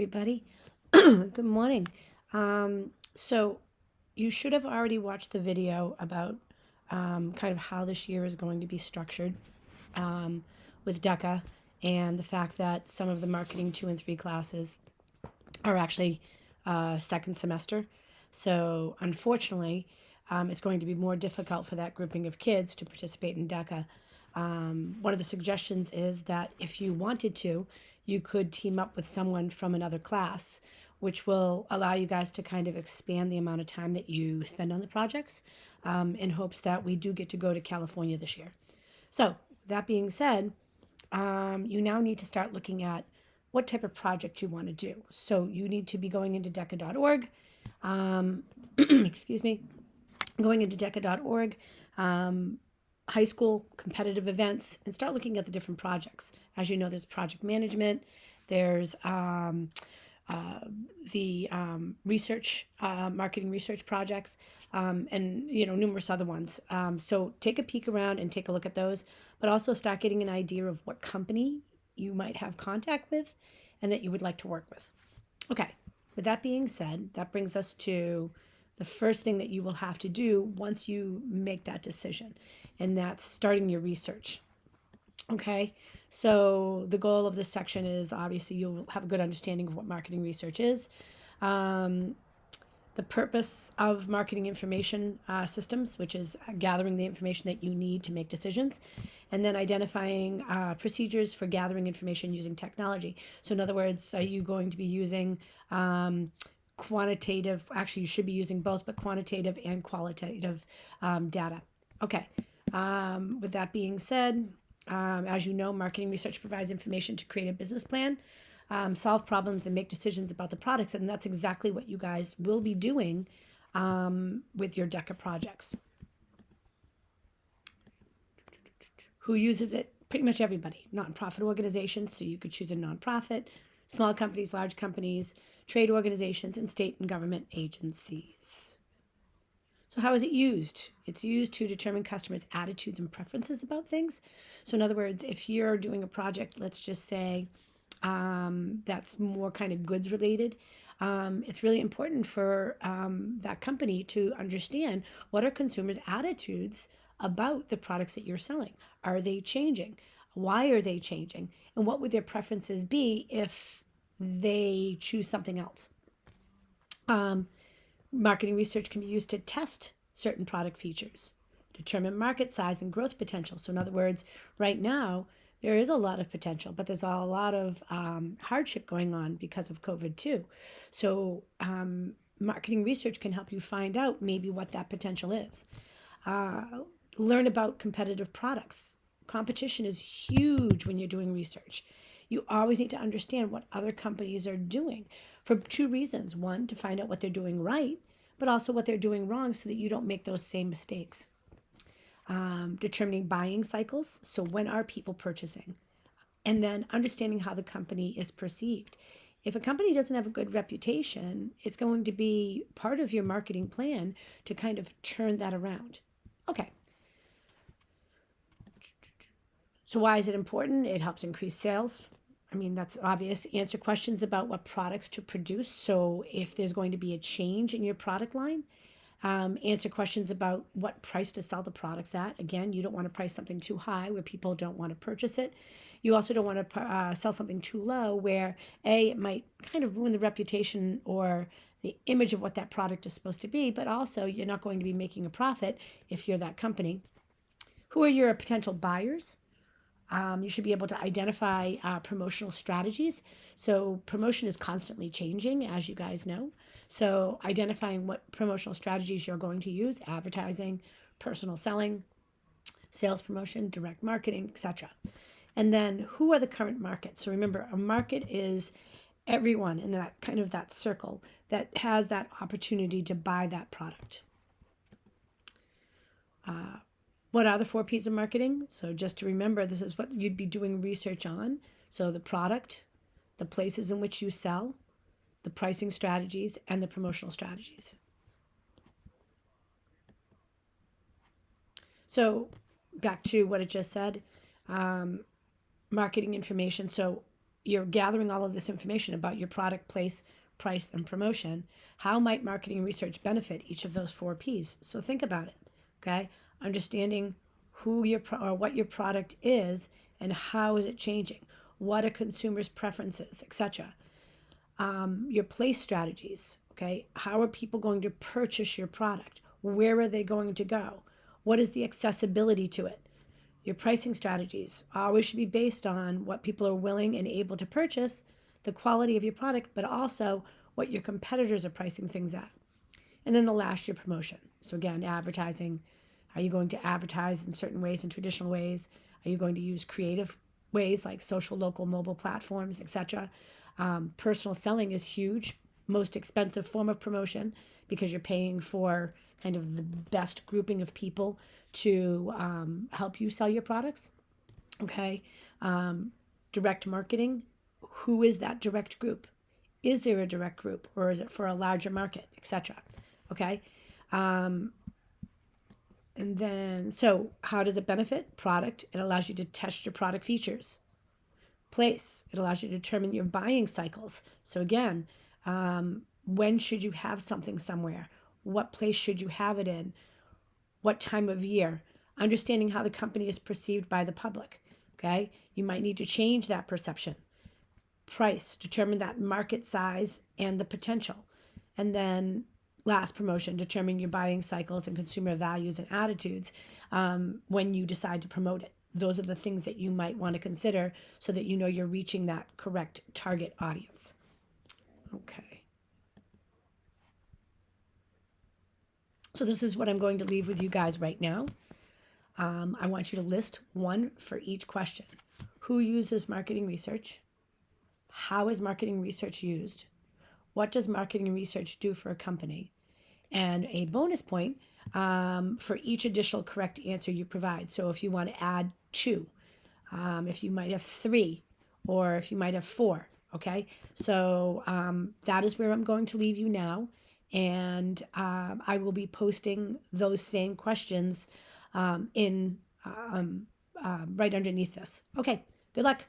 everybody. Good morning. So you should have already watched the video about kind of how this year is going to be structured um, with DECA and the fact that some of the marketing 2 and 3 classes are actually second semester. So unfortunately, it's going to be more difficult for that grouping of kids to participate in DECA. One of the suggestions is that if you wanted to, you could team up with someone from another class, which will allow you guys to kind of expand the amount of time that you spend on the projects in hopes that we do get to go to California this year. So, that being said, you now need to start looking at what type of project you want to do. So, you need to be going into DECA.org. Excuse me, going into DECA.org, high school competitive events, and start looking at the different projects. As you know, there's project management, there's the research, marketing research projects, and numerous other ones. So take a peek around and take a look at those, but also start getting an idea of what company you might have contact with and that you would like to work with. Okay, with that being said, that brings us to the first thing that you will have to do once you make that decision, and that's starting your research. Okay, so the goal of this section is obviously you'll have a good understanding of what marketing research is, the purpose of marketing information systems, which is gathering the information that you need to make decisions, and then identifying procedures for gathering information using technology. So, in other words, are you going to be using quantitative, actually, you should be using both, but quantitative and qualitative data. Okay, with that being said, as you know, marketing research provides information to create a business plan, solve problems, and make decisions about the products. And that's exactly what you guys will be doing with your DECA projects. Who uses it? Pretty much everybody. Nonprofit organizations, so you could choose a nonprofit, small companies, large companies, trade organizations, and state and government agencies. So how is it used? It's used to determine customers' attitudes and preferences about things. So in other words, if you're doing a project, let's just say that's more kind of goods related, it's really important for that company to understand what are consumers' attitudes about the products that you're selling. Are they changing? Why are they changing? And what would their preferences be if they choose something else? Marketing research can be used to test certain product features, determine market size and growth potential. So, in other words, right now, there is a lot of potential, but there's a lot of hardship going on because of COVID too. So, marketing research can help you find out maybe what that potential is. Learn about competitive products. Competition is huge when you're doing research. You always need to understand what other companies are doing for 2 reasons. One, to find out what they're doing right, but also what they're doing wrong so that you don't make those same mistakes. Determining buying cycles. So, when are people purchasing? And then understanding how the company is perceived. If a company doesn't have a good reputation, it's going to be part of your marketing plan to kind of turn that around. Okay. So, why is it important? It helps increase sales. I mean, that's obvious. Answer questions about what products to produce. So, if there's going to be a change in your product line, answer questions about what price to sell the products at. Again, you don't want to price something too high where people don't want to purchase it. You also don't want to sell something too low where it might kind of ruin the reputation or the image of what that product is supposed to be, but also you're not going to be making a profit if you're that company. Who are your potential buyers? You should be able to identify promotional strategies. So, promotion is constantly changing, as you guys know. So, identifying what promotional strategies you're going to use: advertising, personal selling, sales promotion, direct marketing, etc. And then, who are the current markets? So, remember, a market is everyone in that kind of that circle that has that opportunity to buy that product. What are the 4 P's of marketing? So just to remember, this is what you'd be doing research on. So the product, the places in which you sell, the pricing strategies, and the promotional strategies. So back to what it just said, marketing information. So you're gathering all of this information about your product, place, price, and promotion. How might marketing research benefit each of those 4 P's? So think about it, okay? Understanding who your or what your product is and how is it changing, what are consumers' preferences, etc. Your place strategies, okay? How are people going to purchase your product? Where are they going to go? What is the accessibility to it? Your pricing strategies always should be based on what people are willing and able to purchase, the quality of your product, but also what your competitors are pricing things at. And then the last, your promotion. So again, advertising. Are you going to advertise in certain ways, in traditional ways? Are you going to use creative ways like social, local, mobile platforms, etc.? Personal selling is huge, most expensive form of promotion because you're paying for kind of the best grouping of people to help you sell your products. Okay. Direct marketing. Who is that direct group? Is there a direct group or is it for a larger market, etc.? Okay. And then, so how does it benefit? Product. It allows you to test your product features. Place. It allows you to determine your buying cycles. So again, when should you have something somewhere? What place should you have it in? What time of year? Understanding how the company is perceived by the public. Okay. You might need to change that perception. Price. Determine that market size and the potential. And then last, promotion. Determine your buying cycles and consumer values and attitudes when you decide to promote it. Those are the things that you might want to consider so that you know you're reaching that correct target audience. Okay. So this is what I'm going to leave with you guys right now. I want you to list one for each question. Who uses marketing research? How is marketing research used? What does marketing research do for a company? And a bonus point for each additional correct answer you provide. So if you want to add 2, if you might have 3, or if you might have 4, okay? So that is where I'm going to leave you now. And I will be posting those same questions in right underneath this. Okay, good luck.